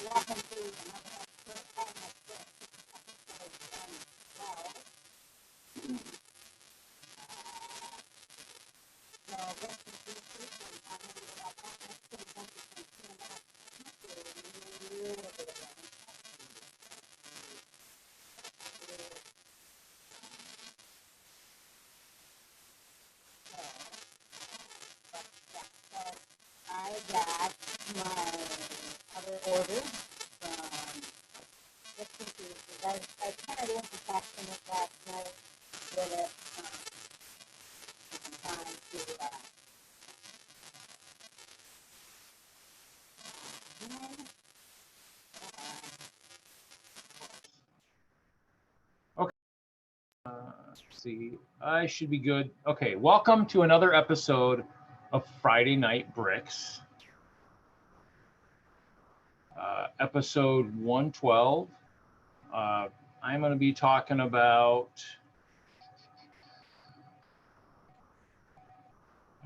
I got my other order from Bits and Pieces. I kind of went to testing it last night with it. Time to Okay. Let's see. I should be good. Okay. Welcome to another episode of Friday Night Bricks. Episode 112. I'm going to be talking about.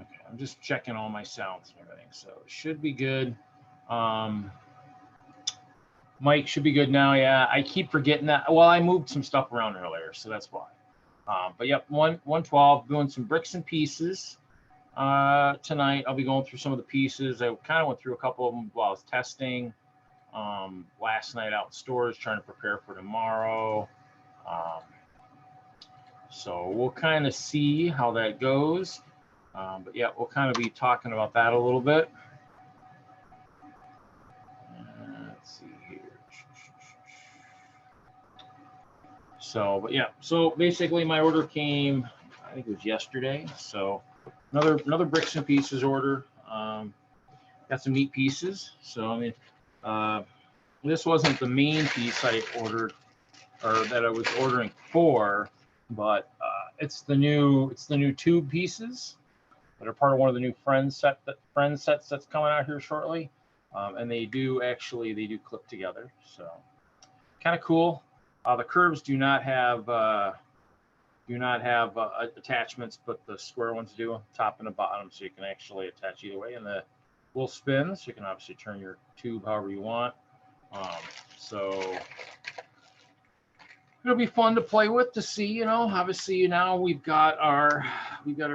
Okay, I'm just checking all my sounds and everything, so it should be good. Mike should be good now. Yeah, I keep forgetting that. Well, I moved some stuff around earlier, so that's why. But yep, 112, doing some bricks and pieces. Tonight, I'll be going through some of the pieces. I kind of went through a couple of them while I was testing. Last night out in stores, trying to prepare for tomorrow. So we'll kind of see how that goes. But yeah, we'll kind of be talking about that a little bit. Let's see here. So, but yeah, so basically my order came, I think it was yesterday. So another bricks and pieces order. Got some neat pieces. So I mean, this wasn't the main piece I ordered or that I was ordering for, but it's the new tube pieces that are part of one of the new friend sets that's coming out here shortly. And they do clip together. So kind of cool. The curves do not have attachments, but the square ones do, top and the bottom, so you can actually attach either way. And the will spin, so you can obviously turn your tube however you want. So it'll be fun to play with, to see. Obviously now we've got our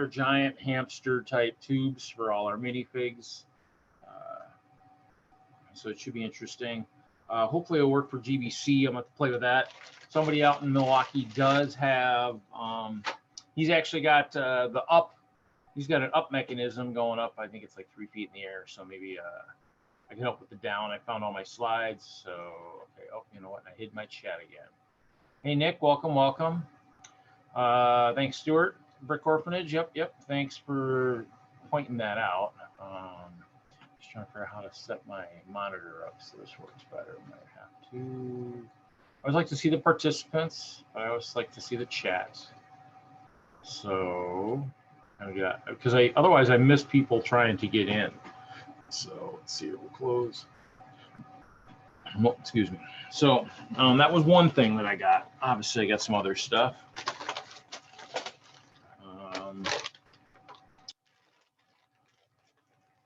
giant hamster type tubes for all our minifigs. So it should be interesting. Hopefully it'll work for GBC. I'm going to play with that. Somebody out in Milwaukee does have, he's actually got he's got an up mechanism going up. I think it's like 3 feet in the air. So maybe I can help with the down. I found all my slides. So, okay. Oh, you know what? I hid my chat again. Hey, Nick, welcome. Thanks, Stuart. Brick Orphanage. Yep. Thanks for pointing that out. Just trying to figure out how to set my monitor up so this works better. I might have to. I always like to see the participants. I always like to see the chat. So, because otherwise I miss people trying to get in. So let's see. We'll close. Well, excuse me. So that was one thing that I got. Obviously, I got some other stuff.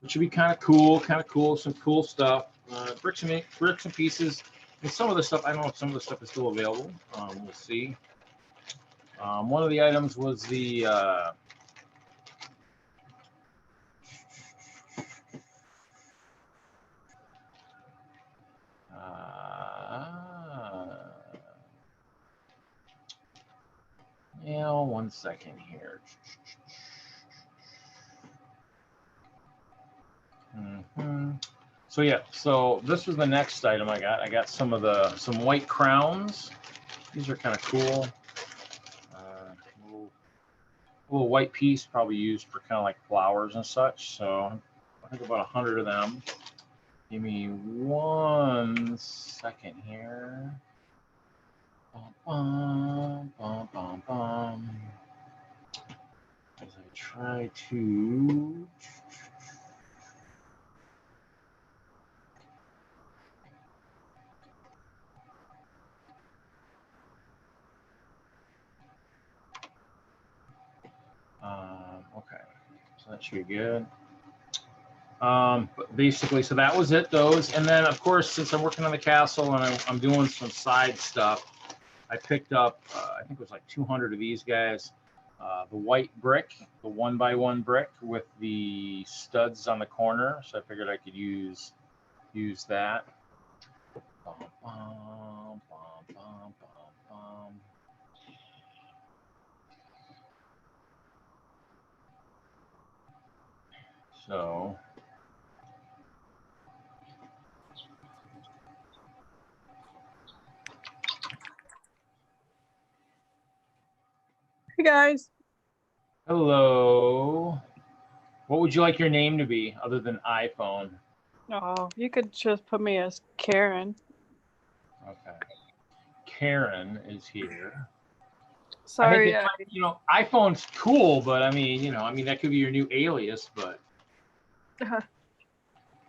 Which should be kind of cool. Some cool stuff. Bricks and pieces. And some of the stuff, I don't know if some of the stuff is still available. We'll see. One of the items was the one second here. So yeah, so this was the next item I got. I got some white crowns. These are kind of cool. Little white piece, probably used for kind of like flowers and such. So I think about 100 of them. Give me 1 second here. Bum, bum, bum, bum. As I try to. Okay, so that should be good. But basically, so that was it, those. And then, of course, since I'm working on the castle and I'm doing some side stuff, I picked up, I think it was like 200 of these guys. The white brick, the 1x1 brick with the studs on the corner. So I figured I could use that. Bum, bum, bum, bum, bum, bum. So Hey guys. hello. What would you like your name to be other than iPhone? Oh, you could just put me as Karen. Okay. Karen is here. Sorry. You know, iPhone's cool, but I mean, that could be your new alias, but.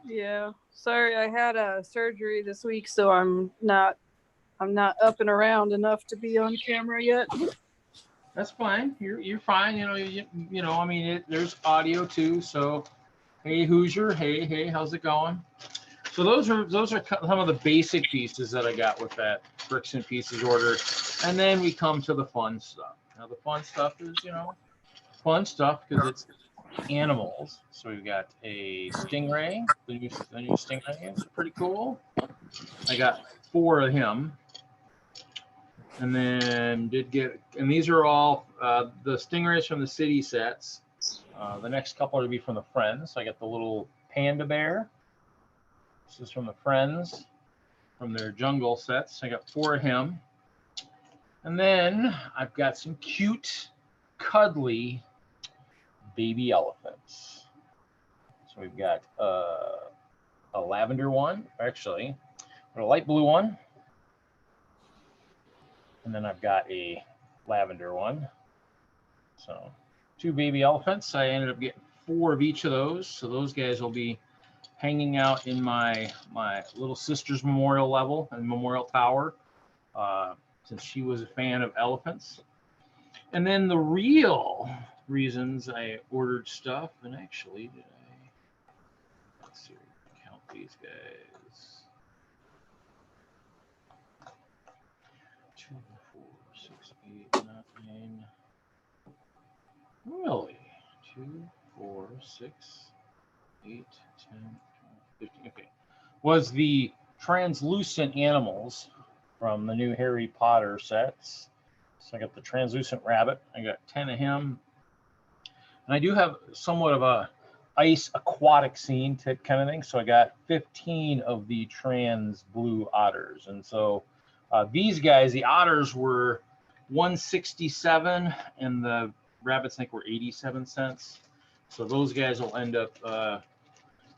Yeah. Sorry, I had a surgery this week, so I'm not up and around enough to be on camera yet. That's fine. You're fine. I mean, there's audio too. So, hey Hoosier, hey, how's it going? So those are some of the basic pieces that I got with that bricks and pieces order, and then we come to the fun stuff. Now the fun stuff is fun stuff because it's animals. So we've got a stingray. The new stingray is pretty cool. I got 4 of him. And then and these are all the stingrays from the city sets. The next couple are to be from the Friends. So I got the little panda bear. This is from the Friends, from their jungle sets. I got 4 of him. And then I've got some cute, cuddly baby elephants. So we've got a lavender one, actually, a light blue one. And then I've got a lavender one. So 2 baby elephants. I ended up getting 4 of each of those. So those guys will be hanging out in my little sister's memorial level and memorial tower, since she was a fan of elephants. And then the real reasons I ordered stuff, and actually, let's see, count these guys. 2, 4, 6, 8, 9. Really? 2, 4, 6, 8, 10, 12, 15. Okay. Was the translucent animals from the new Harry Potter sets. So I got the translucent rabbit. I got 10 of him. And I do have somewhat of a ice aquatic scene kind of thing. So I got 15 of the trans blue otters. And so these guys, the otters were 167 and the rabbits, I think, were 87 cents. So those guys will end up,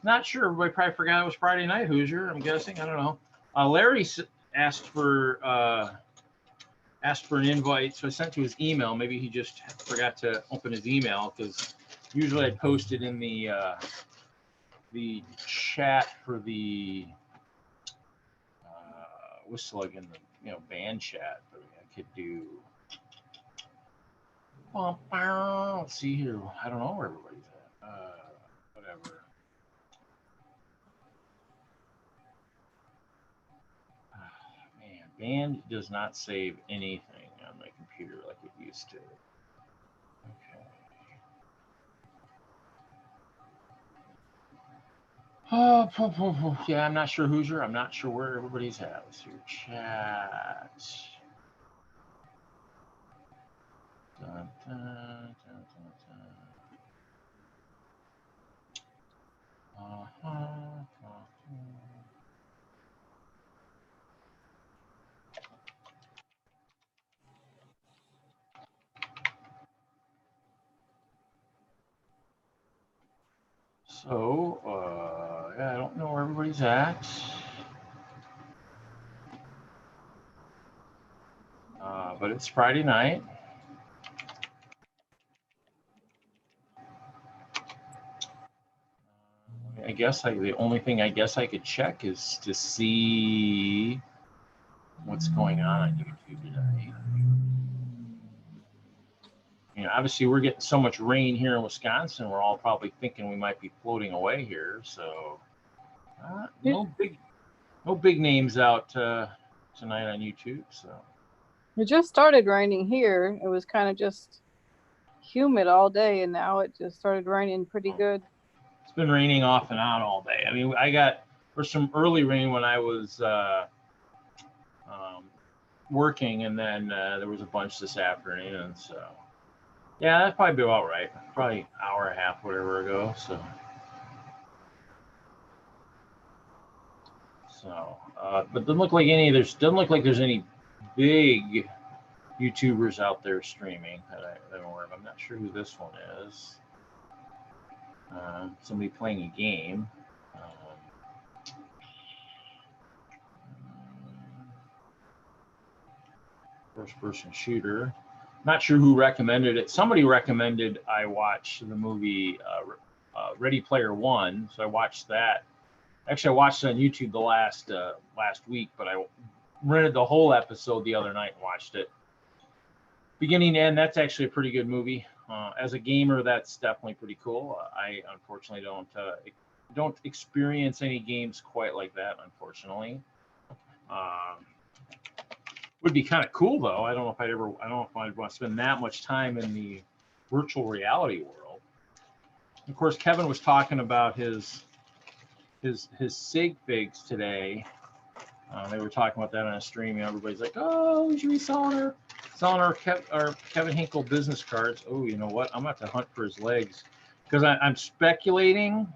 not sure, everybody probably forgot it was Friday night, Hoosier, I'm guessing, I don't know. Larry asked for an invite, so I sent to his email. Maybe he just forgot to open his email, because usually I post it in the chat for the whistling in the band chat. But I could do. Let's see here. I don't know where everybody's at. Whatever. Man, band does not save anything on my computer like it used to. Okay. Oh, yeah, I'm not sure Hoosier. I'm not sure where everybody's at. Let's see your chat. Dun, dun, dun, dun, dun. So, yeah, I don't know where everybody's at. But it's Friday night. I guess the only thing I guess I could check is to see what's going on YouTube today. obviously we're getting so much rain here in Wisconsin. We're all probably thinking we might be floating away here. So no big names out tonight on YouTube. So it just started raining here. It was kind of just humid all day, and now it just started raining pretty good. It's been raining off and on all day. I mean, there's some early rain when I was working, and then there was a bunch this afternoon. So yeah, that'd probably be all right. Probably an hour and a half, whatever ago. So, but doesn't look like there's any big YouTubers out there streaming that I'm aware of. I'm not sure who this one is. Somebody playing a game. First-person shooter. Not sure who recommended it. Somebody recommended I watch the movie Ready Player One, so I watched that. Actually, I watched it on YouTube the last week, but I rented the whole episode the other night and watched it beginning to end. That's actually a pretty good movie. As a gamer, that's definitely pretty cool. I unfortunately don't experience any games quite like that, unfortunately. Would be kind of cool though. I don't know if I'd want to spend that much time in the virtual reality world. Of course, Kevin was talking about his sig figs today. They were talking about that on a stream. Everybody's like, "Oh, we should be selling our Kevin Hinkle business cards." Oh, you know what? I'm gonna have to hunt for his legs because I'm speculating.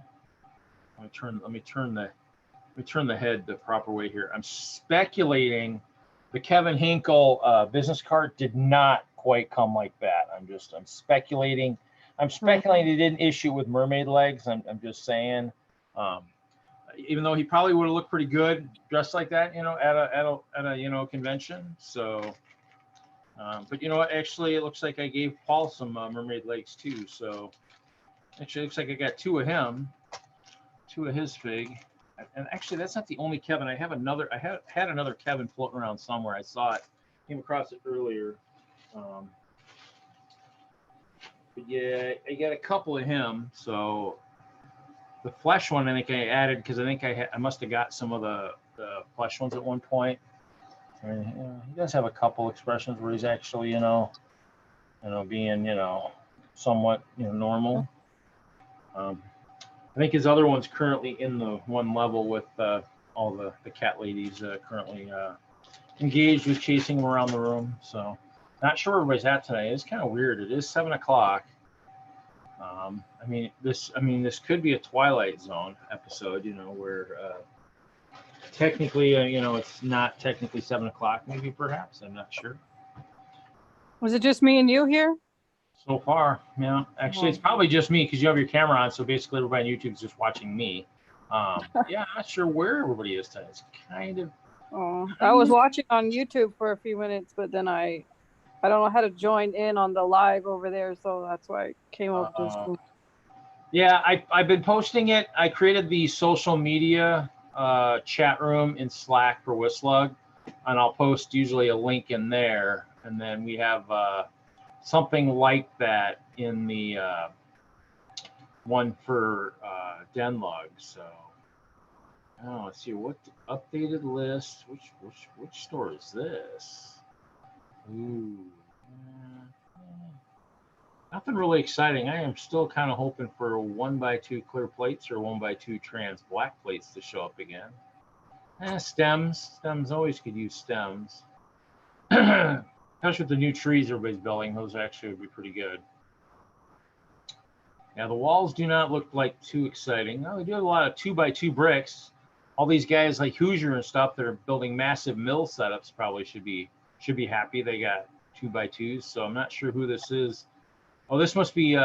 Let me turn the head the proper way here. I'm speculating the Kevin Hinkle business card did not quite come like that. I'm speculating. I'm speculating they didn't issue with mermaid legs. I'm just saying. Even though he probably would have looked pretty good dressed like that, at a convention. So, but you know what? Actually, it looks like I gave Paul some mermaid legs too. So, actually, it looks like I got two of his fig. And actually, that's not the only Kevin. I had another Kevin floating around somewhere. I saw it, came across it earlier. But yeah, I got a couple of him. So. The flesh one, I think I added because I think I must have got some of the flesh ones at one point. I mean, he does have a couple expressions where he's actually, being, somewhat, normal. I think his other one's currently in the one level with all the cat ladies currently engaged with chasing him around the room. So, not sure where everybody's at tonight. It's kind of weird. It is 7:00. This could be a Twilight Zone episode, where technically, it's not technically 7:00, maybe perhaps. I'm not sure. Was it just me and you here? So far, yeah. Actually, it's probably just me because you have your camera on, so basically everybody on YouTube is just watching me. Yeah, I'm not sure where everybody is tonight. It's kind of. I was watching on YouTube for a few minutes, but then I don't know how to join in on the live over there, so that's why I came up this. Yeah, I've been posting it. I created the social media chat room in Slack for Whistler, and I'll post usually a link in there. And then we have something like that in the one for Denlug. So, let's see what updated list. Which store is this? Ooh. Nothing really exciting. I am still kind of hoping for 1x2 clear plates or 1x2 trans black plates to show up again. Stems always could use stems. Especially with the new trees everybody's building, those actually would be pretty good. Now the walls do not look like too exciting. No, they do have a lot of 2x2 bricks. All these guys like Hoosier and stuff that are building massive mill setups probably should be happy they got 2x2s. So I'm not sure who this is. Oh, this must be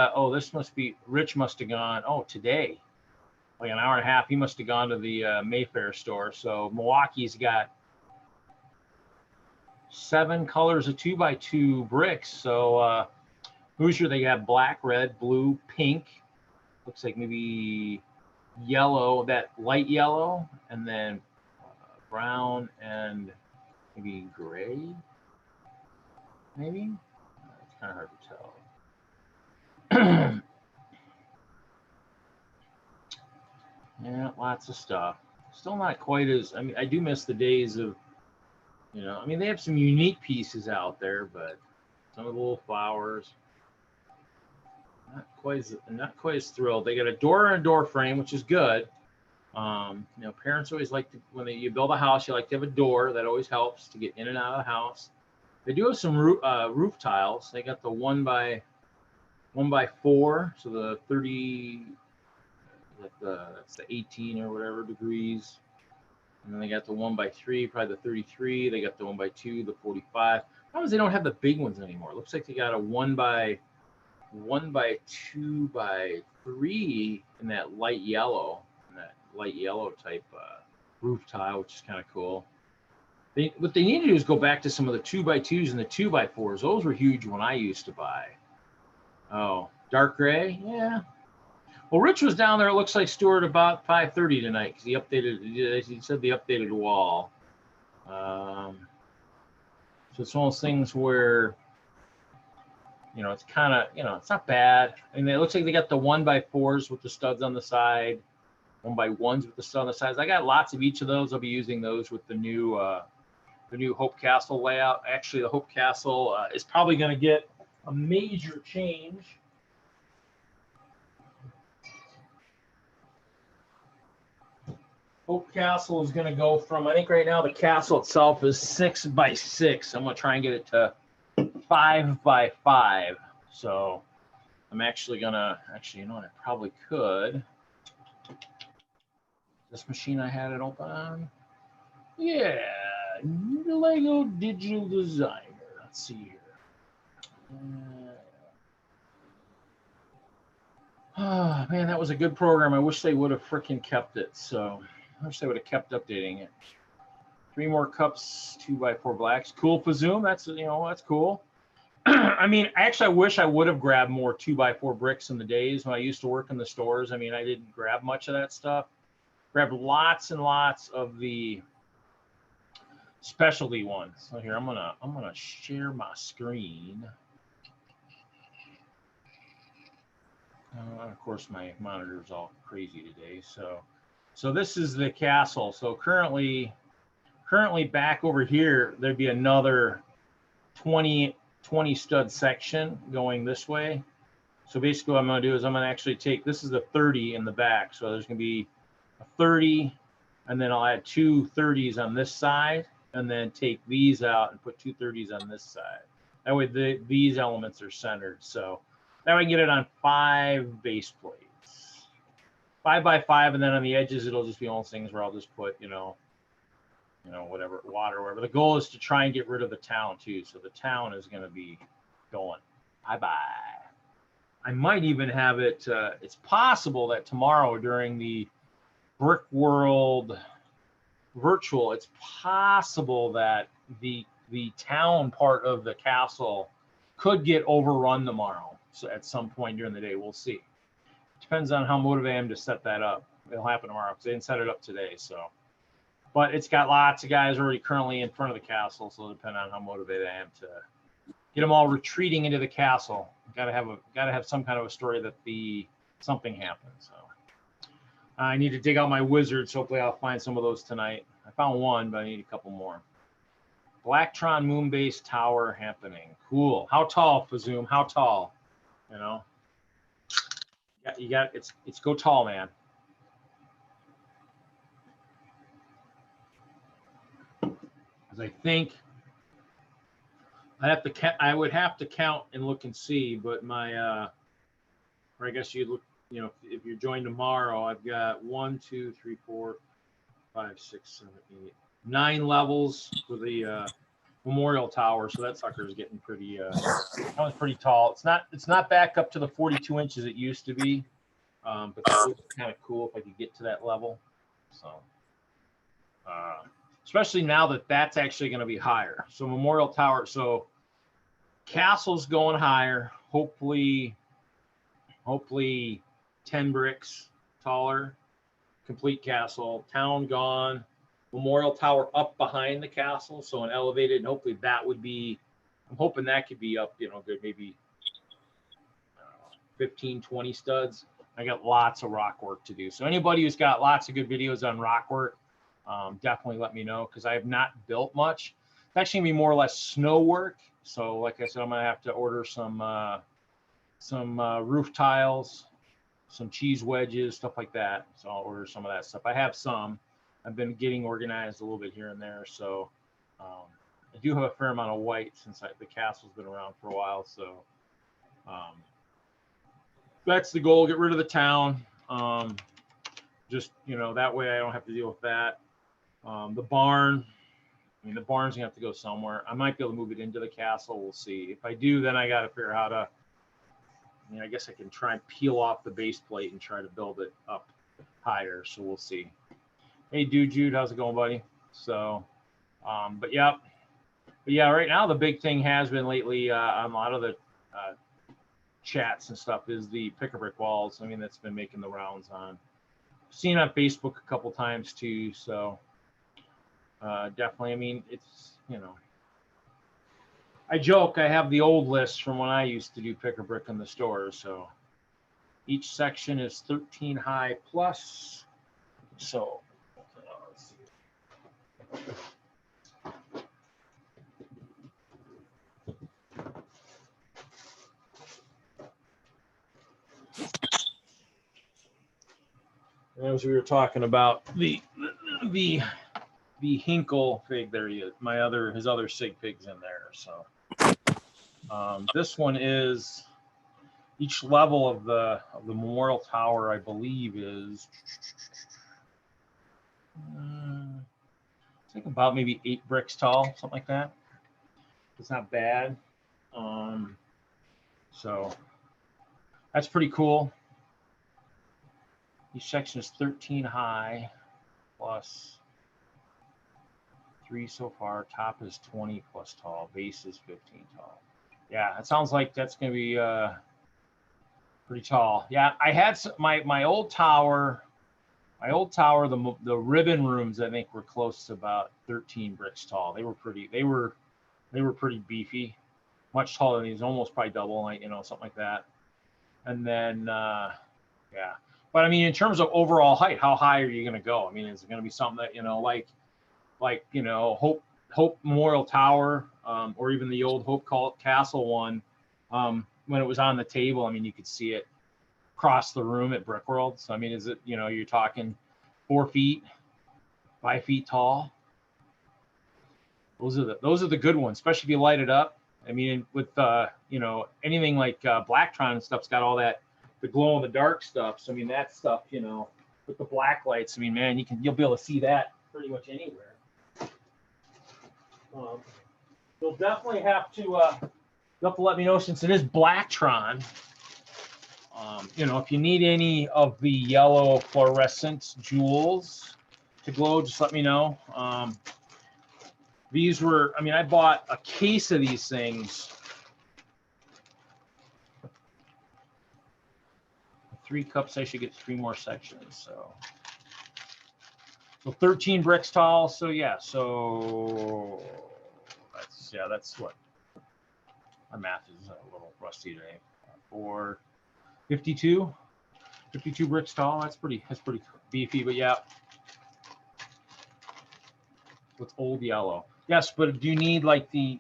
Rich must have gone, today, like an hour and a half. He must have gone to the Mayfair store. So Milwaukee's got 7 colors of 2x2 bricks. So Hoosier, they got black, red, blue, pink. Looks like maybe yellow, that light yellow, and then brown and maybe gray, maybe? It's kind of hard to tell. Yeah, lots of stuff. Still not quite as, I mean, I do miss the days of, I mean, they have some unique pieces out there, but some of the little flowers, not quite as thrilled. They got a door and a door frame, which is good. Parents always like to, when you build a house, you like to have a door. That always helps to get in and out of the house. They do have some roof tiles. They got the 1x4, so the 30, that's the 18 or whatever degrees. And then they got the 1x3, probably the 33. They got the 1x2, the 45. Problem is they don't have the big ones anymore. It looks like they got a 1x2x3 in that light yellow, type roof tile, which is kind of cool. What they need to do is go back to some of the 2x2s and the 2x4s. Those were huge when I used to buy. Oh, dark gray, yeah. Well, Rich was down there, it looks like, Stuart, about 5:30 tonight, because he said the updated wall. So it's one of those things where, it's kind of, it's not bad. I mean, it looks like they got the 1x4s with the studs on the side, 1x1s with the stud on the sides. I got lots of each of those. I'll be using those with the new Hope Castle layout. Actually, the Hope Castle is probably going to get a major change. Hope Castle is going to go from, I think right now the castle itself is 6x6. I'm going to try and get it to 5x5. So I'm actually going to, you know what, I probably could. This machine I had it open on. Yeah, Lego Digital Designer. Let's see here. Oh, man, that was a good program. I wish they would have freaking kept it. So I wish they would have kept updating it. 3 more cups, 2x4 blacks. Cool for Zoom. That's cool. I mean, actually, I wish I would have grabbed more 2x4 bricks in the days when I used to work in the stores. I mean, I didn't grab much of that stuff. Grabbed lots and lots of the specialty ones. So here, I'm gonna share my screen. Of course, my monitor is all crazy today. So this is the castle. So currently back over here, there'd be another 20 stud section going this way. So basically what I'm going to do is I'm going to actually take, this is the 30 in the back. So there's going to be a 30, and then I'll add 2 30s on this side, and then take these out and put 2 30s on this side. That way these elements are centered. So that way I can get it on 5 base plates. 5x5, and then on the edges, it'll just be all those things where I'll just put, whatever, water, or whatever. The goal is to try and get rid of the town too. So the town is going to be going bye-bye. I might even have it, it's possible that tomorrow during the Brick World virtual, it's possible that the town part of the castle could get overrun tomorrow. So at some point during the day, we'll see. Depends on how motivated I am to set that up. It'll happen tomorrow because they didn't set it up today. So, but it's got lots of guys already currently in front of the castle. So it'll depend on how motivated I am to get them all retreating into the castle. Got to have some kind of a story that something happened. So I need to dig out my wizards. Hopefully I'll find some of those tonight. I found one, but I need a couple more. Blacktron moon base tower happening. Cool. How tall, Fazoom? How tall? You got it's go tall, man. Because I think I would have to count and look and see, but my or I guess you look, if you're joined tomorrow, I've got 1, 2, 3, 4, 5, 6, 7, 8, 9 levels for the memorial tower. So that sucker is getting pretty that one's pretty tall. It's not back up to the 42 inches it used to be, but that would be kind of cool if I could get to that level. So especially now that that's actually going to be higher. So memorial tower, so castle's going higher, hopefully 10 bricks taller, complete castle, town gone, memorial tower up behind the castle, so an elevated, and hopefully that would be, I'm hoping that could be up, good, maybe 15, 20 studs. I got lots of rock work to do. So anybody who's got lots of good videos on rock work, definitely let me know, because I have not built much. It's actually gonna be more or less snow work. So like I said, I'm gonna have to order some roof tiles, some cheese wedges, stuff like that. So I'll order some of that stuff. I have some. I've been getting organized a little bit here and there. So I do have a fair amount of white since the castle's been around for a while. So that's the goal. Get rid of the town. Just, that way I don't have to deal with that. The barn, the barn's gonna have to go somewhere. I might be able to move it into the castle. We'll see. If I do, then I got to figure out how to, I guess I can try and peel off the base plate and try to build it up higher. So we'll see. Hey, Jude, how's it going, buddy? So, but yeah, right now the big thing has been lately on a lot of the chats and stuff is the pick-a-brick walls. That's been making the rounds on. Seen on Facebook a couple times too. So definitely, it's, I joke, I have the old list from when I used to do pick-a-brick in the stores. So each section is 13 high plus. So let's see. As we were talking about the Hinkle fig, there he is. His other sig pig's in there. So this one is each level of the memorial tower, I believe, is I think about maybe 8 bricks tall, something like that. It's not bad. So that's pretty cool. Each section is 13 high plus 3 so far. Top is 20 plus tall. Base is 15 tall. Yeah, it sounds like that's going to be pretty tall. Yeah, I had my old tower. The ribbon rooms, I think, were close to about 13 bricks tall. They were pretty beefy, much taller than these, almost probably double, something like that. And then yeah. But in terms of overall height, how high are you going to go? Is it going to be something that, like Hope Memorial Tower, or even the old Hope Castle one, when it was on the table, you could see it across the room at Brickworld. So, is it, you're talking 4 feet, 5 feet tall? Those are the good ones, especially if you light it up. With, anything like Blacktron and stuff's got all that, the glow in the dark stuff. So that stuff, with the black lights, man, you'll be able to see that pretty much anywhere. You'll definitely have to let me know, since it is Blacktron. If you need any of the yellow fluorescent jewels to glow, just let me know. These were, I bought a case of these things. 3 cups, I should get 3 more sections. So 13 bricks tall. So yeah, that's what my math is a little rusty today. 52 bricks tall. That's pretty beefy, but yeah. With old yellow. Yes, but do you need like the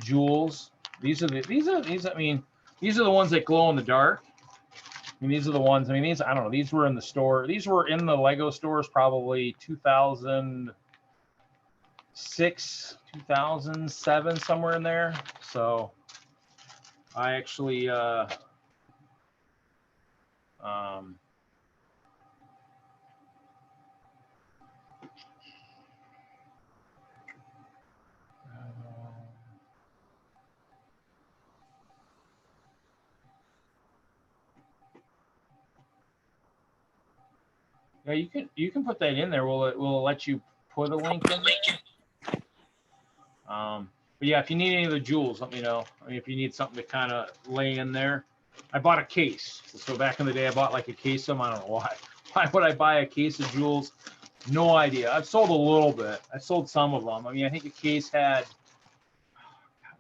jewels? These are the ones that glow in the dark. These are the ones, these, I don't know, these were in the store. These were in the Lego stores probably 2006, 2007, somewhere in there. So I actually, yeah, you can put that in there. We'll let you put a link in there. But yeah, if you need any of the jewels, let me know. If you need something to kind of lay in there. I bought a case. So back in the day, I bought like a case of them. I don't know why. Why would I buy a case of jewels? No idea. I've sold a little bit. I sold some of them. I think a case had,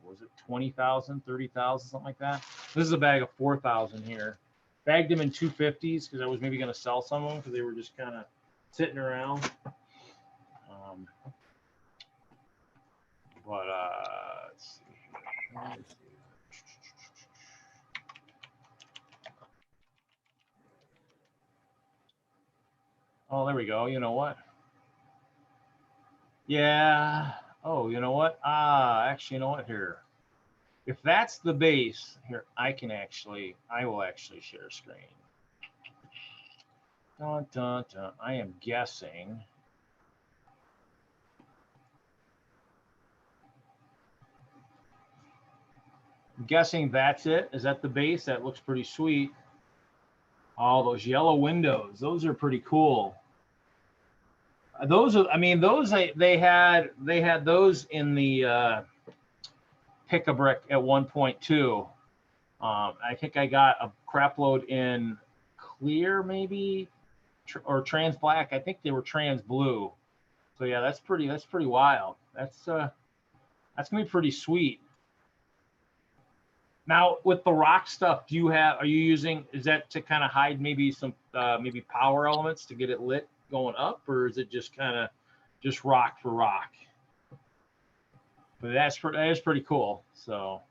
was it 20,000, 30,000, something like that. This is a bag of 4,000 here. Bagged them in 250s because I was maybe going to sell some of them because they were just kind of sitting around. But let's see. Oh, there we go. You know what? Yeah. Oh, you know what? Actually, you know what? Here, if that's the base, here, I will actually share screen. Dun, dun, dun. I am guessing. I'm guessing that's it. Is that the base? That looks pretty sweet. Oh, those yellow windows. Those are pretty cool. Those are, I mean, those they had those in the Pick-a-Brick at 1.2. I think I got a crap load in clear, maybe, or trans black. I think they were trans blue. So yeah, that's pretty wild. That's gonna be pretty sweet. Now with the rock stuff, are you using, is that to kind of hide maybe some maybe power elements to get it lit going up, or is it just kind of just rock for rock? But that is pretty cool. So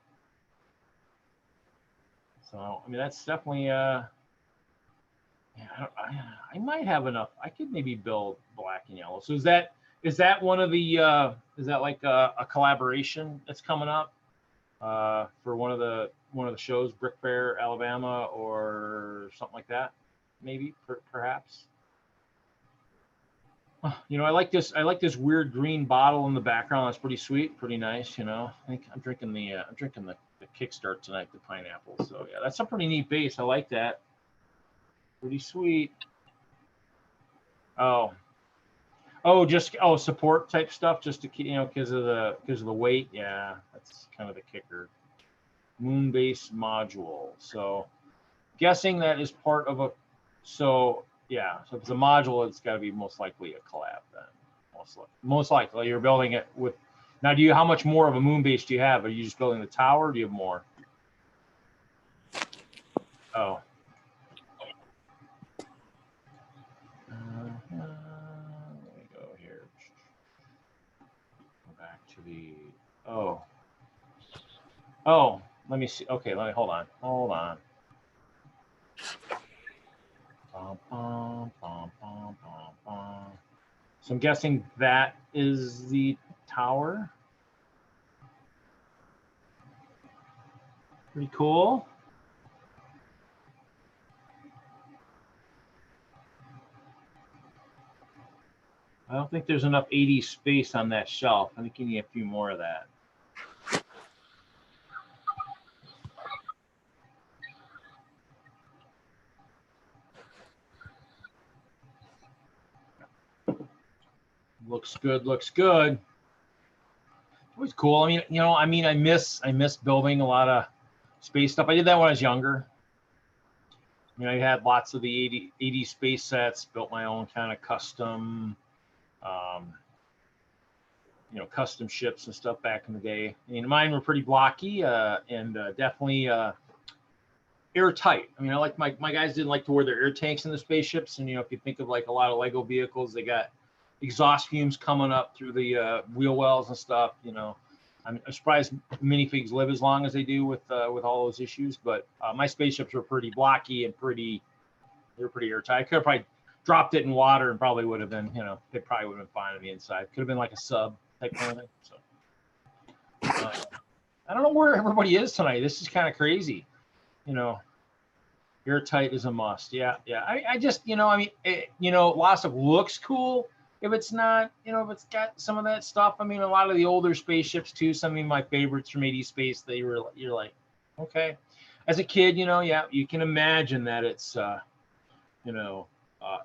I mean, that's definitely yeah, I might have enough. I could maybe build black and yellow. So is that one of the is that like a collaboration that's coming up for one of the shows, Brick Fair Alabama or something like that, maybe perhaps. You know, I like this weird green bottle in the background. That's pretty sweet, pretty nice. You know, I think I'm drinking the Kickstart tonight, the pineapple. So yeah, that's a pretty neat base. I like that. Pretty sweet. Oh, just support type stuff, just to keep, you know, because of the weight. Yeah, that's kind of the kicker. Moon base module. So guessing that is part of a. So yeah, so if it's a module, it's got to be most likely a collab then. Most likely you're building it with. Now, how much more of a moon base do you have? Are you just building the tower, or do you have more? Oh. Let me go here. Go back to the. Oh, let me see. Okay, hold on. So I'm guessing that is the tower. Pretty cool. I don't think there's enough 80 space on that shelf. I think you need a few more of that. Looks good. It was cool. I mean, you know, I miss building a lot of space stuff. I did that when I was younger. You know, I had lots of the 80 space sets, built my own kind of custom, you know, custom ships and stuff back in the day. I mean, mine were pretty blocky and definitely airtight. I mean, I like my guys didn't like to wear their air tanks in the spaceships. And, you know, if you think of like a lot of Lego vehicles, they got exhaust fumes coming up through the wheel wells and stuff. You know, I'm surprised minifigs live as long as they do with all those issues. But my spaceships were pretty blocky and pretty airtight. I could have probably dropped it in water and probably would have been, you know, it probably would have been fine on the inside. Could have been like a sub type kind of thing. So I don't know where everybody is tonight. This is kind of crazy. You know, airtight is a must. Yeah. I just, you know, I mean, you know, lots of stuff looks cool. If it's not, you know, if it's got some of that stuff, I mean, a lot of the older spaceships too, some of my favorites from 80 Space, you're like, okay. As a kid, you know, yeah, you can imagine that it's, you know,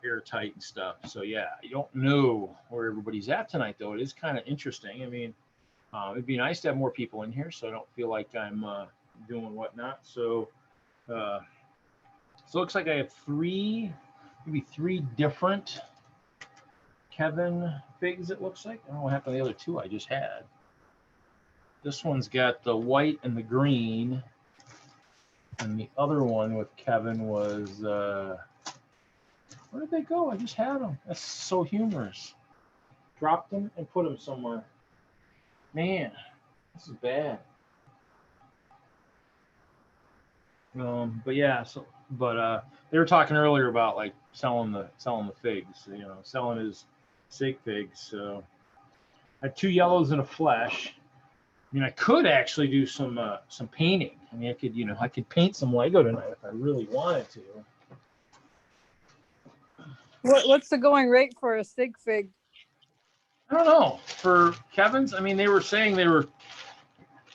airtight and stuff. So yeah, you don't know where everybody's at tonight, though. It is kind of interesting. I mean, it'd be nice to have more people in here, so I don't feel like I'm doing whatnot. So, so it looks like I have maybe three different Kevin figs, it looks like. I don't know what happened to the other two I just had. This one's got the white and the green. And the other one with Kevin was, where did they go? I just had them. That's so humorous. Dropped them and put them somewhere. Man, this is bad. But yeah, they were talking earlier about like selling the figs, selling his sig figs. So I had 2 yellows and a flesh. I mean, I could actually do some painting. I mean, I could paint some Lego tonight if I really wanted to. What's the going rate for a sig fig? I don't know. For Kevin's, I mean, they were saying they were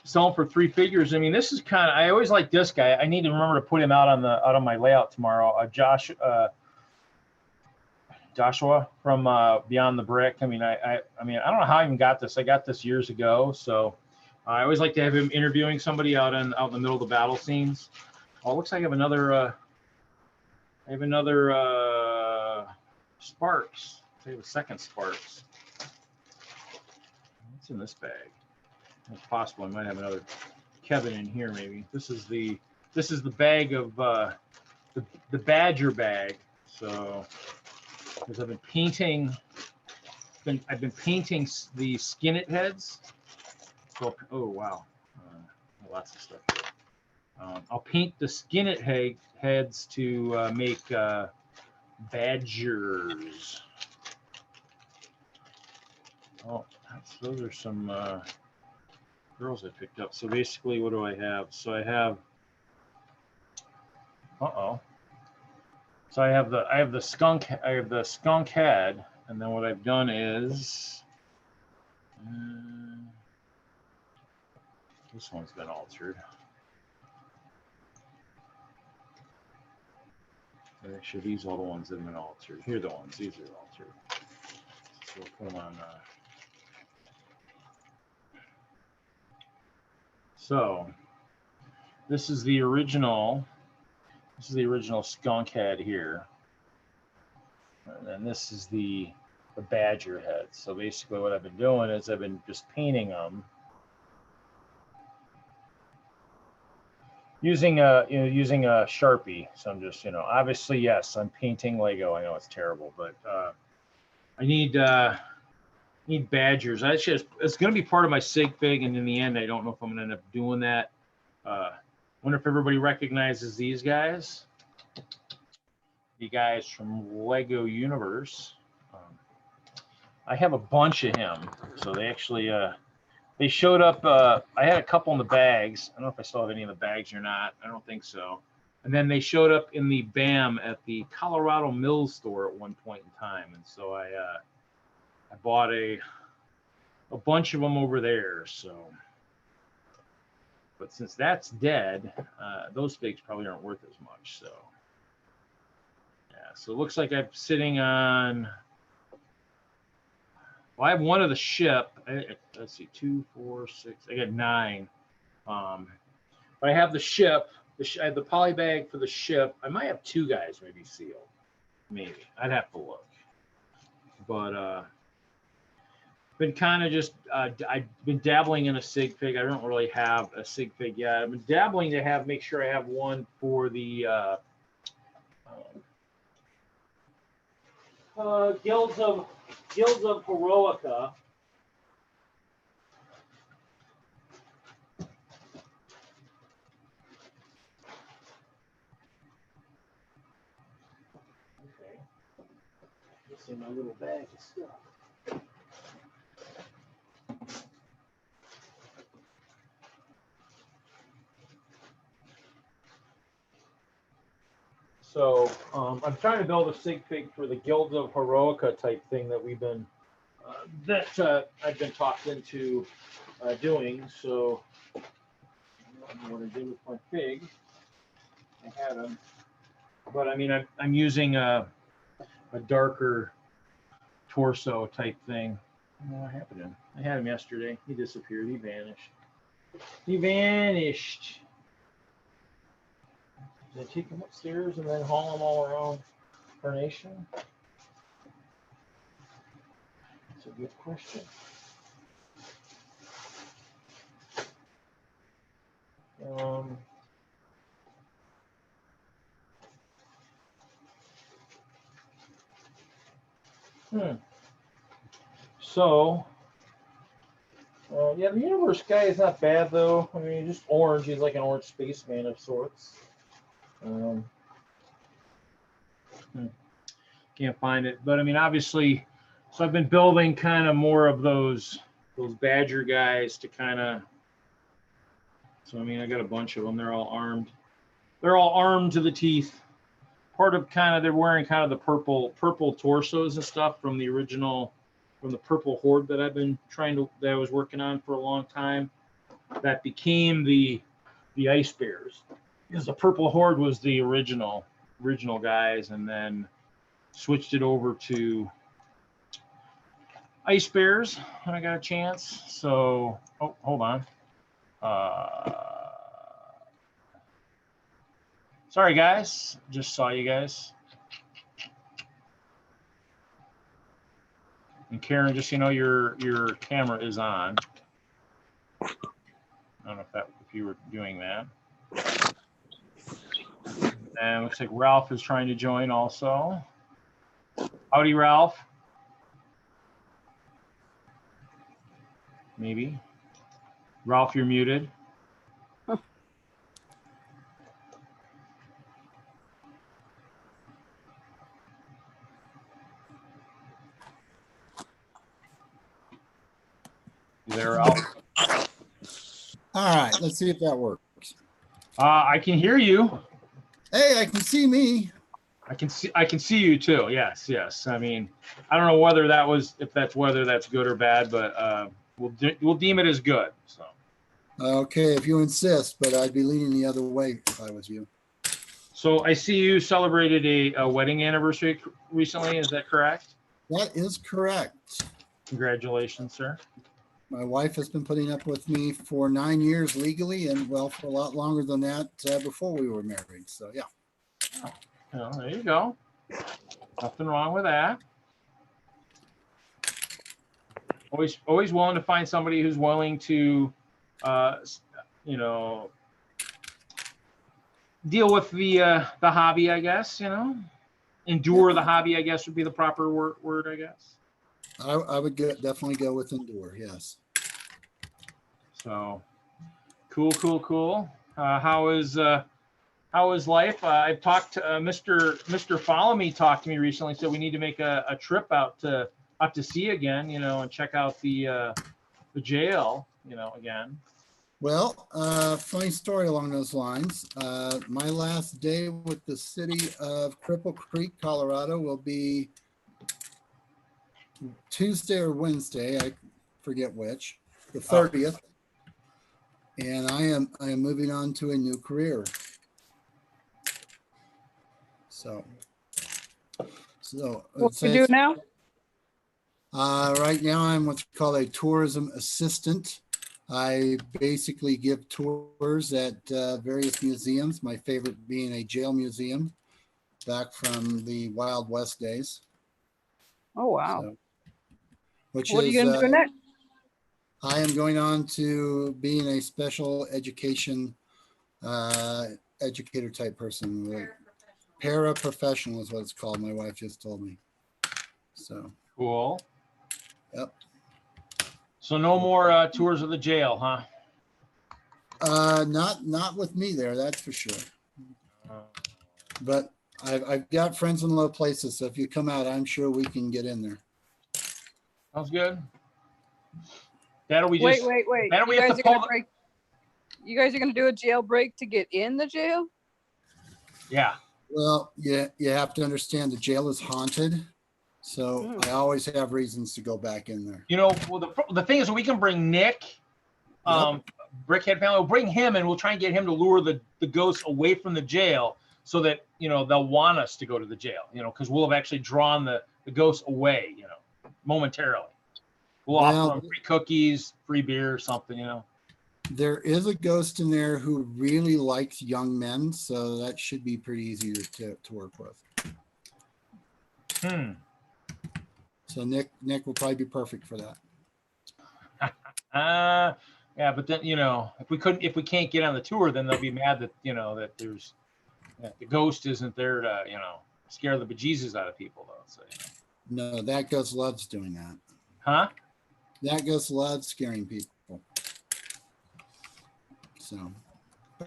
selling for 3 figures. I mean, this is kind of, I always like this guy. I need to remember to put him out on my layout tomorrow. Joshua from Beyond the Brick. I mean, I don't know how I even got this. I got this years ago. So I always like to have him interviewing somebody out in the middle of the battle scenes. Oh, it looks like I have another Sparks. I have a second Sparks. What's in this bag? It's possible I might have another Kevin in here. Maybe this is the bag of the Badger bag. So because I've been painting the skin it heads. So, oh wow, lots of stuff here. I'll paint the skin it heads to make badgers. Oh, those are some girls I picked up. So basically, what do I have? So I have. So I have the skunk head, and then what I've done is this one's been altered. Actually, these are the ones that have been altered. Here are the ones. These are altered. So we'll put them on. So this is the original. This is the original skunk head here, and then this is the badger head. So basically, what I've been doing is I've been just painting them using a Sharpie. So I'm just obviously yes, I'm painting Lego. I know it's terrible, but I need badgers. It's going to be part of my sig fig, and in the end, I don't know if I'm going to end up doing that. Wonder if everybody recognizes these guys. The guys from Lego Universe. I have a bunch of him. So they actually they showed up. I had a couple in the bags. I don't know if I still have any in the bags or not. I don't think so. And then they showed up in the BAM at the Colorado Mills store at one point in time. And so I bought a bunch of them over there. So. But since that's dead, those figs probably aren't worth as much. So, yeah. So it looks like I'm sitting on. Well, I have one of the ship. Let's see, 2, 4, 6. I got 9. But I have the ship. I have the poly bag for the ship. I might have 2 guys maybe sealed. Maybe I'd have to look. But been kind of just I've been dabbling in a sig fig. I don't really have a sig fig yet. I've been dabbling to make sure I have one for the Guilds of Heroica. Okay, it's in my little bag of stuff. So I'm trying to build a sig fig for the Guilds of Heroica type thing that we've been I've been talked into doing. So what I did with my fig, I had them, but I mean I'm using a darker torso type thing. I don't know what happened to him. I had him yesterday. He disappeared. He vanished. He vanished. Did I take him upstairs and then haul him all around Carnation? That's a good question. Um, So, yeah, the universe guy is not bad though. I mean, just orange. He's like an orange spaceman of sorts. Um, Can't find it, but I mean, obviously, so I've been building kind of more of those badger guys to kind of. So I mean, I got a bunch of them. They're all armed. They're all armed to the teeth. Part of kind of they're wearing kind of the purple torsos and stuff from the original, from the purple horde that I was working on for a long time. That became the ice bears, because the purple horde was the original guys, and then switched it over to ice bears when I got a chance. So, oh, hold on. Sorry guys, just saw you guys. And Karen, just so you know, your camera is on. I don't know if you were doing that. And looks like Ralph is trying to join also. Howdy, Ralph. Maybe. Ralph, you're muted. You there, Ralph? All right, let's see if that works. I can hear you. Hey, I can see me. I can see you too. Yes. I mean, I don't know whether that's good or bad, but we'll deem it as good. So. Okay, if you insist, but I'd be leaning the other way if I was you. So I see you celebrated a wedding anniversary recently. Is that correct? That is correct. Congratulations, sir. My wife has been putting up with me for 9 years legally, and well, for a lot longer than that before we were married. So yeah. Oh, there you go. Nothing wrong with that. Always willing to find somebody who's willing to, deal with the hobby, I guess. Endure the hobby, I guess would be the proper word, I guess. I would definitely go with endure. Yes. So, cool. How is life? I've talked to Mr. Follow Me talked to me recently. Said we need to make a trip out to see again, and check out the jail, again. Well, funny story along those lines. My last day with the city of Cripple Creek, Colorado, will be Tuesday or Wednesday. I forget which. The 30th. And I am moving on to a new career. So What do you do now? Right now I'm what's called a tourism assistant. I basically give tours at various museums, my favorite being a jail museum back from the Wild West days. Oh, wow. So, What are you going to do next? I am going on to being a special education educator type person. Paraprofessional is what it's called. My wife just told me. So cool. Yep. So no more tours of the jail, huh? Not with me there, that's for sure. But I've got friends in low places, so if you come out, I'm sure we can get in there. Sounds good. That'll we Wait. just that'll we have to pull. You guys are going to do a jailbreak to get in the jail? Yeah. Well, yeah, you have to understand the jail is haunted. So I always have reasons to go back in there. Well, the thing is, we can bring Nick, Brickhead family. We'll bring him, and we'll try and get him to lure the ghosts away from the jail, so that they'll want us to go to the jail. Because we'll have actually drawn the ghosts away. Momentarily. We'll offer them free cookies, free beer, or something. There is a ghost in there who really likes young men, so that should be pretty easy to work with. So Nick will probably be perfect for that. Yeah, but then, if we can't get on the tour, then they'll be mad that, that that the ghost isn't there to, scare the bejesus out of people though. So, No, that ghost loves doing that. Huh? That ghost loves scaring people. So,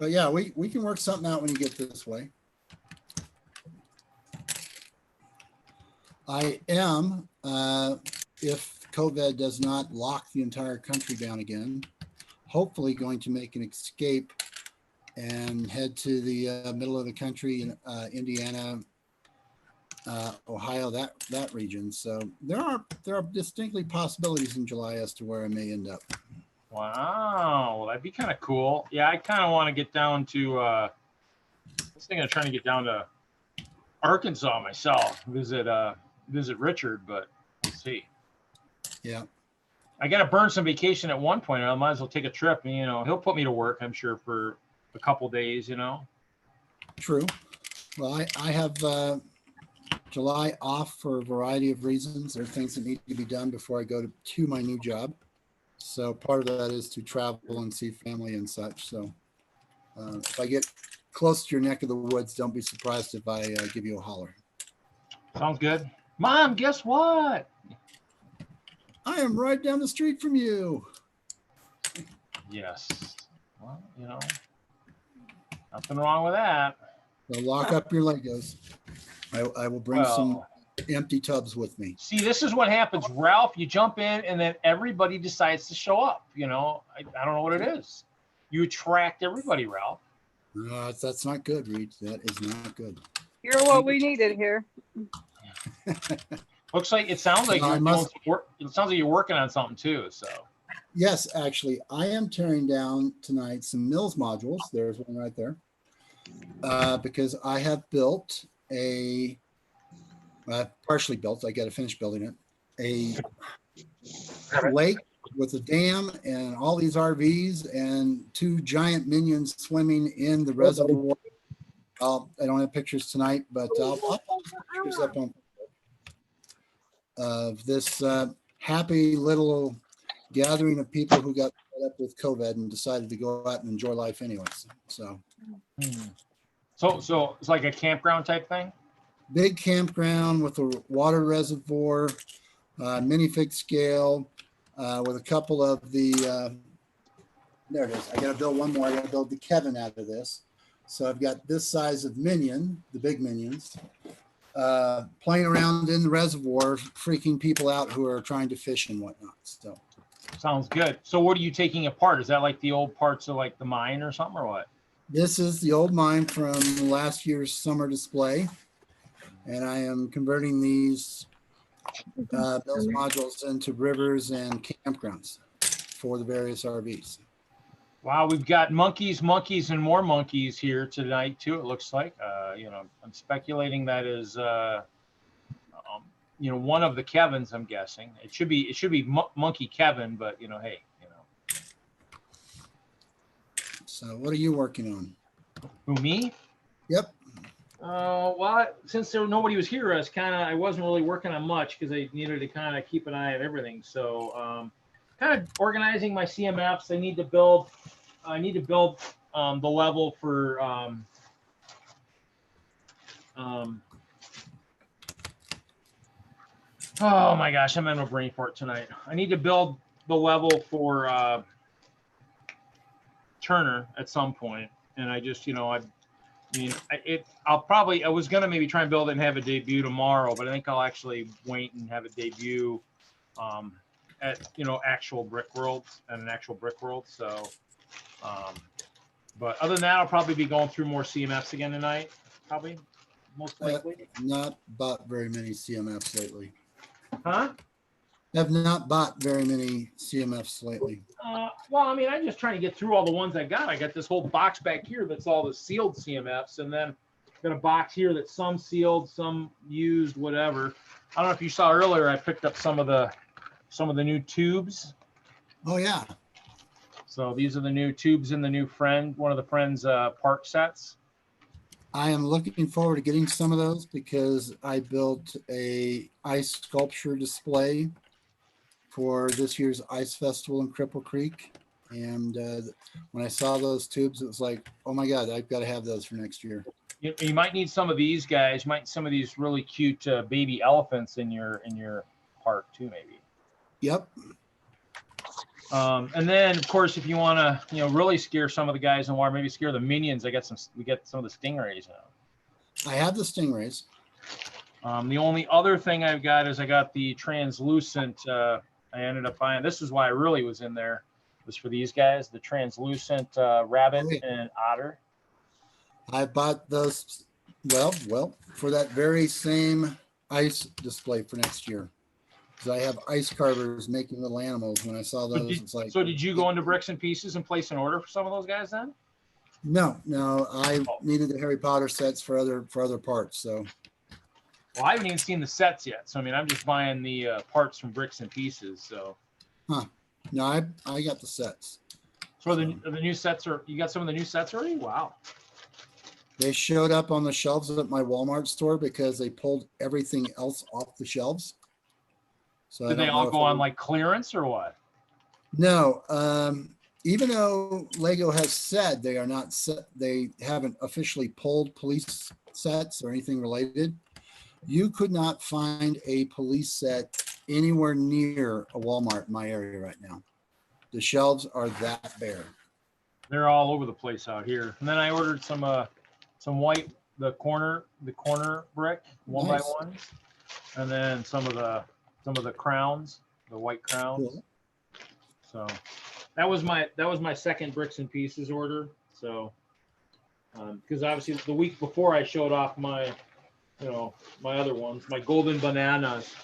but yeah, we can work something out when you get this way. I am, if COVID does not lock the entire country down again, hopefully going to make an escape and head to the middle of the country in Indiana, Ohio, that region. So there are distinctly possibilities in July as to where I may end up. Wow, well, that'd be kind of cool. Yeah, I kind of want to get down to. I was thinking of trying to get down to Arkansas myself, visit Richard, but we'll see. Yeah. I got to burn some vacation at one point. I might as well take a trip. And, he'll put me to work, I'm sure, for a couple days. True. Well, I have July off for a variety of reasons. There are things that need to be done before I go to my new job. So part of that is to travel and see family and such. So if I get close to your neck of the woods, don't be surprised if I give you a holler. Sounds good. Mom, guess what? I am right down the street from you. Yes. Well, nothing wrong with that. So lock up your Legos. I will bring some empty tubs with me. See, this is what happens, Ralph. You jump in, and then everybody decides to show up. I don't know what it is. You attract everybody, Ralph. That's not good, Reed. That is not good. You're what we needed here. Looks like it sounds like you're doing some work. It sounds like you're working on something too. So. Yes, actually, I am tearing down tonight some Mills modules. There's one right there. Because I have built partially built. I got to finish building it. A lake with a dam and all these RVs and 2 giant minions swimming in the reservoir. I don't have pictures tonight, but I'll put pictures up on of this happy little gathering of people who got fed up with COVID and decided to go out and enjoy life anyways. So it's like a campground type thing? Big campground with a water reservoir, minifig scale, with a couple of the, there it is. I got to build one more. I got to build the Kevin out of this. So I've got this size of minion, the big minions, playing around in the reservoir, freaking people out who are trying to fish and whatnot. So sounds good. So what are you taking apart? Is that like the old parts of like the mine or something, or what? This is the old mine from last year's summer display. And I am converting these those modules into rivers and campgrounds for the various RVs. Wow, we've got monkeys, and more monkeys here tonight too. It looks like. I'm speculating that is, one of the Kevins. I'm guessing it should be Monkey Kevin, but hey. So, what are you working on? Who, me? Yep. Well, since nobody was here, I wasn't really working on much because I needed to kind of keep an eye on everything. So, kind of organizing my CMFs. I need to build the level for oh my gosh, I'm in a brain fart tonight. I need to build the level for Turner at some point, and I just I was gonna maybe try and build it and have a debut tomorrow, but I think I'll actually wait and have a debut at actual brick worlds and an actual brick world. So but other than that, I'll probably be going through more CMFs again tonight, probably, most likely. Not bought very many CMFs lately. Huh? Have not bought very many CMFs lately. Well, I mean, I'm just trying to get through all the ones I got. I got this whole box back here that's all the sealed CMFs, and then got a box here that's some sealed, some used, whatever. I don't know if you saw earlier, I picked up some of the new tubes. Oh yeah. So these are the new tubes in the new one of the Friends park sets. I am looking forward to getting some of those because I built a ice sculpture display for this year's Ice Festival in Cripple Creek. And when I saw those tubes, it was like, oh my God, I've got to have those for next year. You might need some of these guys. You might some of these really cute baby elephants in your park too, maybe. Yep. And then, of course, if you want to, really scare some of the guys in water, maybe scare the minions. We get some of the stingrays now. I have the stingrays. The only other thing I've got is I got the translucent. I ended up buying. This is why I really was in there. Was for these guys, the translucent rabbit and otter. I bought those. Well, for that very same ice display for next year. Because I have ice carvers making little animals. When I saw those, it's like. So did you go into Bricks and Pieces and place an order for some of those guys then? No. I needed the Harry Potter sets for other parts. So. Well, I haven't even seen the sets yet. So I mean, I'm just buying the parts from Bricks and Pieces. So. Huh. No, I got the sets. So the new sets you got some of the new sets already? Wow. They showed up on the shelves at my Walmart store because they pulled everything else off the shelves. So did they all go on like clearance or what? No. Even though Lego has said they are not set, they haven't officially pulled police sets or anything related. You could not find a police set anywhere near a Walmart in my area right now. The shelves are that bare. They're all over the place out here. And then I ordered some white the corner brick one by one, and then some of the crowns, the white crowns. Cool. So that was my second Bricks and Pieces order. So because obviously the week before I showed off my my other ones, my golden bananas.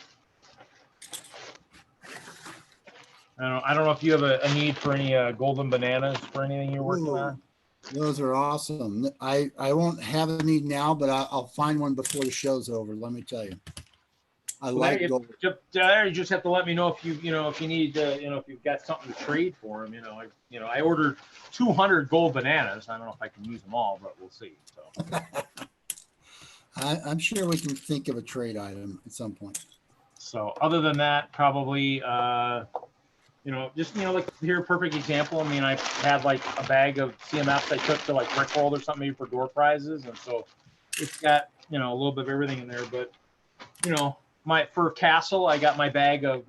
I don't know if you have a need for any golden bananas for anything you're working on. Those are awesome. I won't have a need now, but I'll find one before the show's over. Let me tell you. Like gold. You just have to let me know if you need if you've got something to trade for them. I ordered 200 gold bananas. I don't know if I can use them all, but we'll see. So. I'm sure we can think of a trade item at some point. So other than that, probably just like here, a perfect example. I mean, I had like a bag of CMFs I took to like Brickworld or something maybe for door prizes, and so it's got a little bit of everything in there. But for Castle, I got my bag of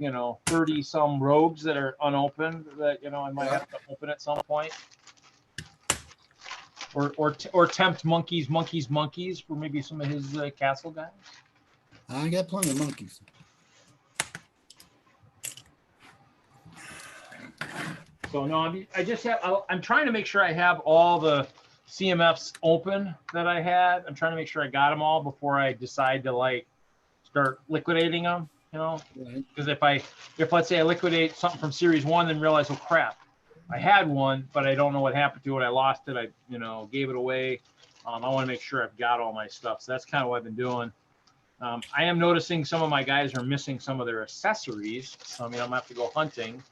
30 some rogues that are unopened that I might have to open at some point. Or tempt monkeys for maybe some of his Castle guys. I got plenty of monkeys. So no, I'm trying to make sure I have all the CMFs open that I had. I'm trying to make sure I got them all before I decide to start liquidating them. Because if let's say I liquidate something from Series 1, then realize, oh crap, I had one, but I don't know what happened to it. I lost it. I gave it away. I want to make sure I've got all my stuff. So that's kind of what I've been doing. I am noticing some of my guys are missing some of their accessories. So I'm gonna have to go hunting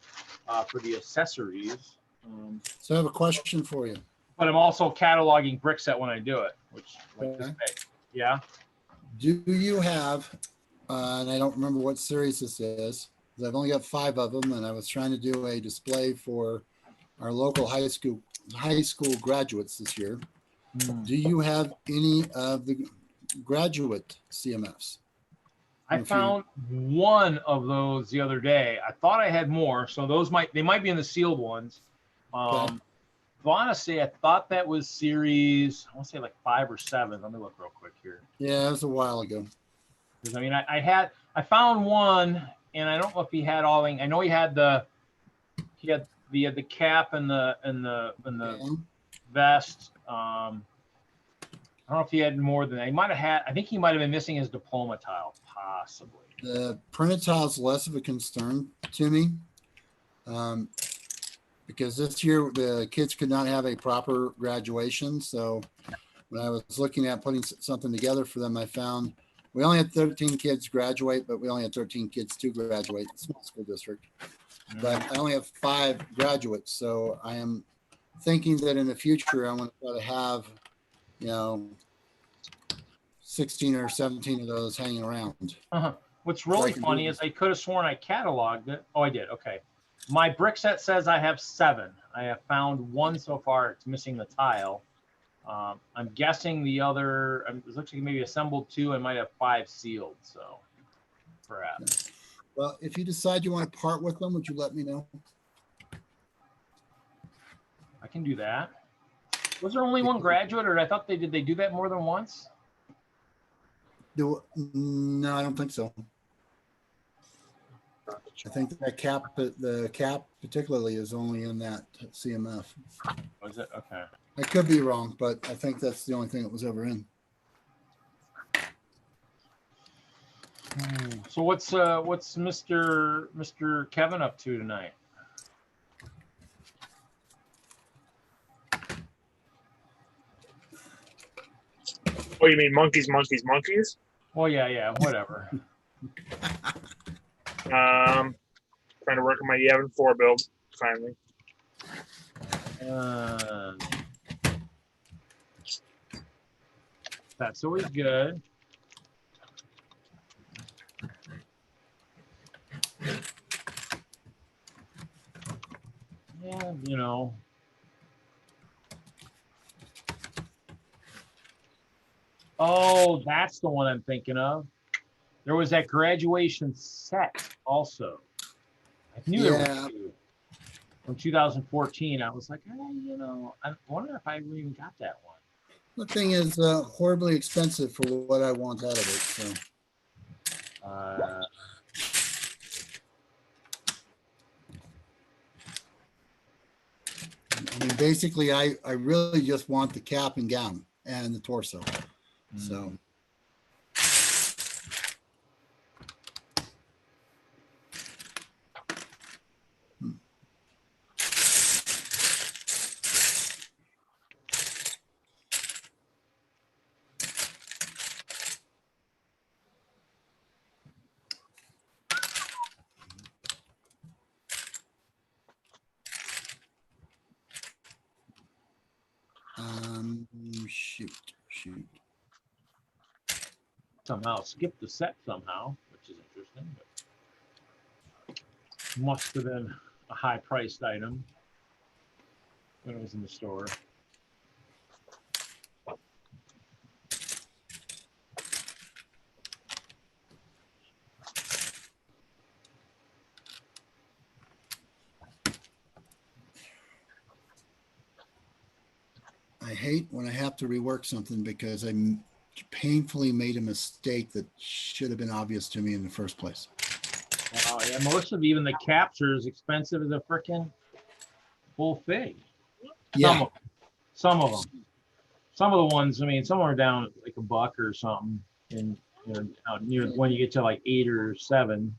for the accessories. So I have a question for you. But I'm also cataloging brick set when I do it, which yeah. Do you have, and I don't remember what series this is, because I've only got 5 of them, and I was trying to do a display for our local high school graduates this year. Do you have any of the graduate CMFs? I found one of those the other day. I thought I had more, so they might be in the sealed ones. Okay. Honestly, I thought that was series, I want to say like 5 or 7. Let me look real quick here. Yeah, it was a while ago. Because I mean, I found one, and I don't know if he had all. I know he had the cap and the vest. I don't know if he had more than that. He might have had. I think he might have been missing his diploma tile, possibly. The printed tile is less of a concern to me, because this year the kids could not have a proper graduation. So when I was looking at putting something together for them, I found we only had 13 kids graduate, but we only had 13 kids to graduate. Small school district, but I only have 5 graduates. So I am thinking that in the future I want to try to have 16 or 17 of those hanging around. What's really funny is I could have sworn I cataloged it. Oh, I did. Okay. My brick set says I have 7. I have found 1 so far. It's missing the tile. I'm guessing the other, it looks like maybe assembled 2 and might have 5 sealed. So perhaps. Well, if you decide you want to part with them, would you let me know? I can do that. Was there only 1 graduate, or I thought they do that more than once? No, I don't think so. I think that the cap particularly is only in that CMF. Was it? Okay. I could be wrong, but I think that's the only thing that was ever in. So what's Mr. Kevin up to tonight? Oh, you mean monkeys? Oh yeah, whatever. Trying to work on my Yavin 4 build finally. That's always good. Yeah, you know. Oh, that's the one I'm thinking of. There was that graduation set also. I knew there was 2. From 2014. I was like, hey, you know, I wonder if I even got that one. The thing is horribly expensive for what I want out of it. So. I mean, basically, I really just want the cap and gown and the torso. So. Shoot. Somehow skipped the set somehow, which is interesting. But must have been a high-priced item when it was in the store. I hate when I have to rework something because I painfully made a mistake that should have been obvious to me in the first place. Yeah, most of even the capture is expensive as a frickin' full thing. Yeah. Some of them. Some of the ones, I mean, some are down like $1 or something, and you know, out near when you get to like 8 or 7.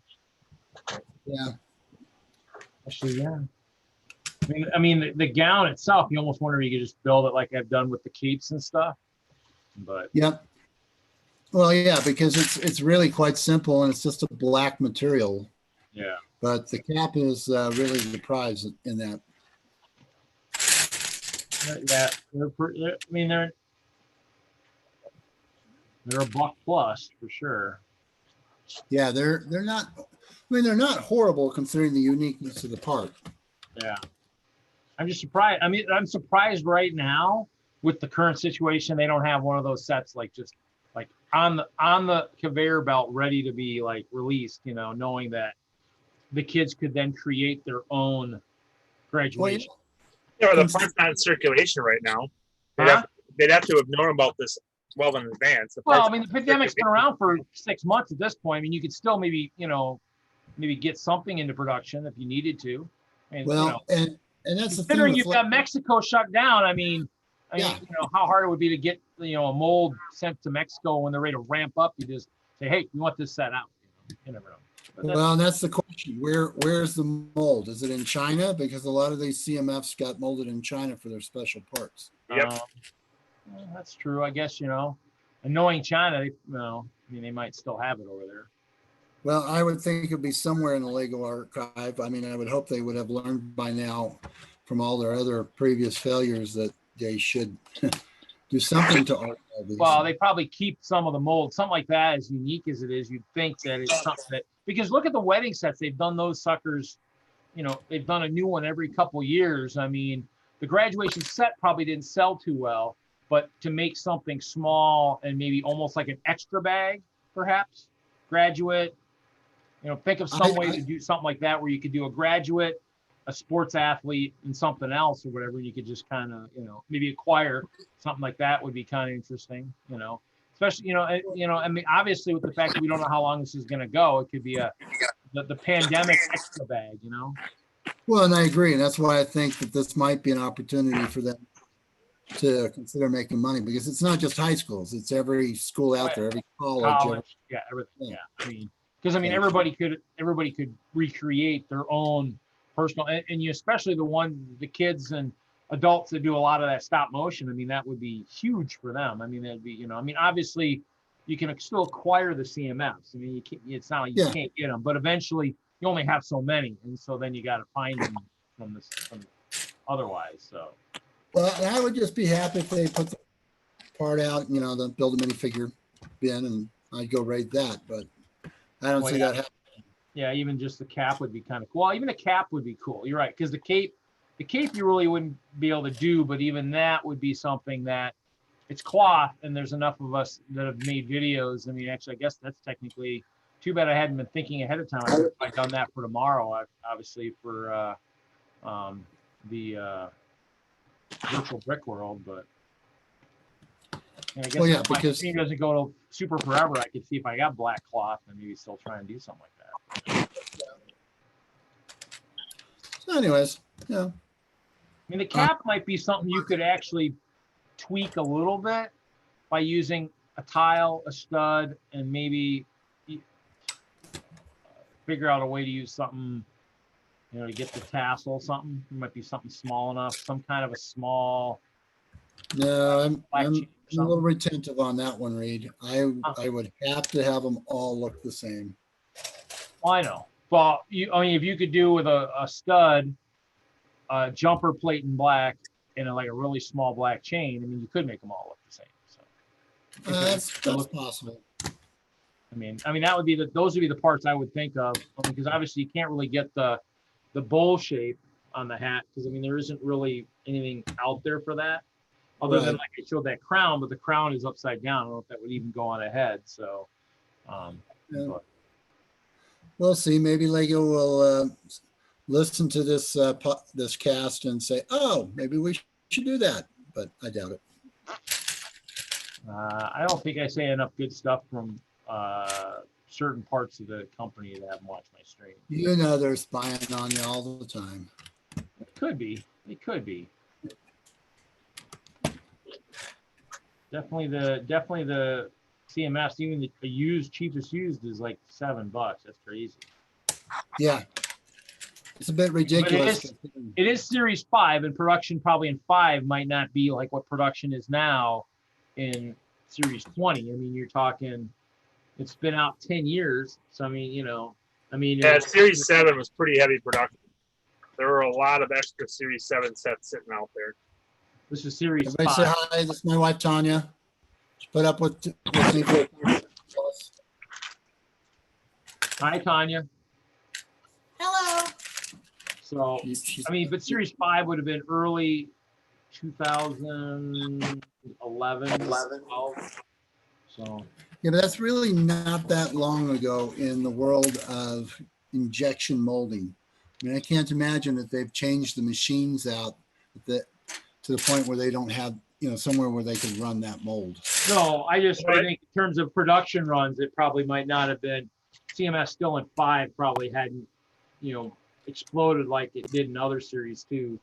Yeah. Actually, yeah. I mean, the gown itself, you almost wonder if you could just build it like I've done with the capes and stuff. But Yep. Well, yeah, because it's really quite simple and it's just a black material. yeah. But the cap is really the prize in that. Yeah, I mean, they're $1+ for sure. Yeah, they're not. I mean, they're not horrible considering the uniqueness of the part. Yeah. I'm just surprised. I mean, I'm surprised right now with the current situation. They don't have one of those sets like just like on the conveyor belt ready to be like released, you know, knowing that the kids could then create their own graduation. Yeah, the part's not in circulation right now. They'd have to have known about this well in advance. Well, I mean, the pandemic's been around for 6 months at this point. I mean, you could still maybe, you know, maybe get something into production if you needed to. And, well, you know, and that's the thing. considering you've got Mexico shut down, I mean, Yeah. you know, how hard it would be to get, you know, a mold sent to Mexico when they're ready to ramp up. You just say, hey, we want this set out. You never know. Well, that's the question. Where's the mold? Is it in China? Because a lot of these CMFs got molded in China for their special parts. Yep. Well, that's true. I guess, you know, and knowing China, they, you know, I mean, they might still have it over there. Well, I would think it'd be somewhere in the Lego archive. I mean, I would hope they would have learned by now from all their other previous failures that they should do something to archive these. Well, they probably keep some of the mold, something like that, as unique as it is. You'd think that it's something that, because look at the wedding sets, they've done those suckers they've done a new one every couple years. I mean, the graduation set probably didn't sell too well, but to make something small and maybe almost like an extra bag, perhaps, graduate, think of some way to do something like that where you could do a graduate, a sports athlete, and something else or whatever. And you could just kind of, maybe acquire something like that would be kind of interesting, especially, I mean, obviously with the fact that we don't know how long this is going to go, it could be the pandemic extra bag, Well, and I agree. And that's why I think that this might be an opportunity for them to consider making money, because it's not just high schools. It's every school out there, every college. Yeah, everything. Yeah. I mean, because everybody could recreate their own personal, and you, especially the kids and adults that do a lot of that stop motion. I mean, that would be huge for them. I mean, that'd be, I mean, obviously you can still acquire the CMFs. I mean, it's not like you can't get them, but eventually you only have so many. And so then you got to find them from otherwise. So. Well, I would just be happy if they put the part out, the build a minifigure bin, and I'd go rate that, but I don't see that happening. Yeah, even just the cap would be kind of cool. Well, even a cap would be cool. You're right, because the cape you really wouldn't be able to do, but even that would be something that it's cloth, and there's enough of us that have made videos. I mean, actually, I guess that's technically too bad I hadn't been thinking ahead of time. I could have done that for tomorrow, obviously for the virtual brick world, but. And I guess if my screen doesn't go to super forever, I could see if I got black cloth and maybe still try and do something like that. So anyways, yeah. I mean, the cap might be something you could actually tweak a little bit by using a tile, a stud, and maybe figure out a way to use something, to get the tassel, something. It might be something small enough, some kind of a small. No, I'm a little retentive on that one, Reed. I would have to have them all look the same. Well, I know. Well, if you could do with a stud, a jumper plate in black, and like a really small black chain, I mean, you could make them all look the same. So That's possible. I mean, that would be those would be the parts I would think of, because obviously you can't really get the bowl shape on the hat, because I mean there isn't really anything out there for that. Other than like I showed that crown, but the crown is upside down. I don't know if that would even go on a head. So, we'll see. Maybe Lego will listen to this this cast and say, "Oh, maybe we should do that," but I doubt it. I don't think I say enough good stuff from certain parts of the company that haven't watched my stream. They're spying on you all the time. It could be. It could be. Definitely the CMS, even the cheapest used is like $7. That's crazy. Yeah. It's a bit ridiculous. It is Series 5, and production probably in 5 might not be like what production is now in Series 20. I mean, you're talking, it's been out 10 years. So, I mean, Yeah, Series 7 was pretty heavy production. There were a lot of extra Series 7 sets sitting out there. This is Series Everybody 5. say hi. This is my wife, Tanya. She put up with me. Hi, Tanya. Hello. So, I mean, but Series 5 would have been early 2011, 12. So. Yeah, but that's really not that long ago in the world of injection molding. I mean, I can't imagine that they've changed the machines out to the point where they don't have, somewhere where they could run that mold. No, I think in terms of production runs, it probably might not have been. CMS still in 5 probably hadn't, exploded like it did in other series too.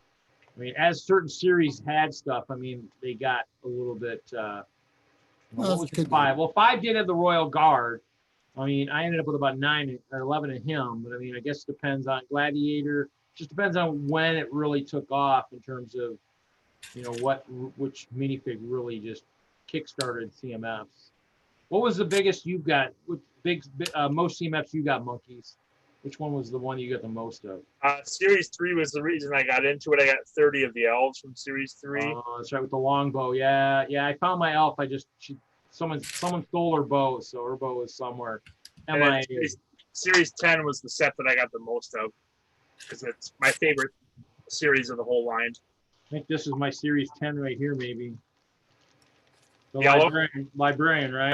I mean, as certain series had stuff, I mean, they got a little bit. What was 5? Well, 5 did have the Royal Guard. I mean, I ended up with about 9 or 11 of him, but I mean, I guess it depends on Gladiator. Just depends on when it really took off in terms of, which minifig really just kickstarted CMFs. What was the biggest you've got? What most CMFs you got, Monkeys? Which one was the one you got the most of? Series 3 was the reason I got into it. I got 30 of the elves from Series 3. Oh, that's right, with the longbow. Yeah. I found my elf. Someone stole her bow, so her bow was somewhere. Series 10 was the set that I got the most of. because it's my favorite series of the whole line. I think this is my series 10 right here, maybe. The Yellow? librarian, right?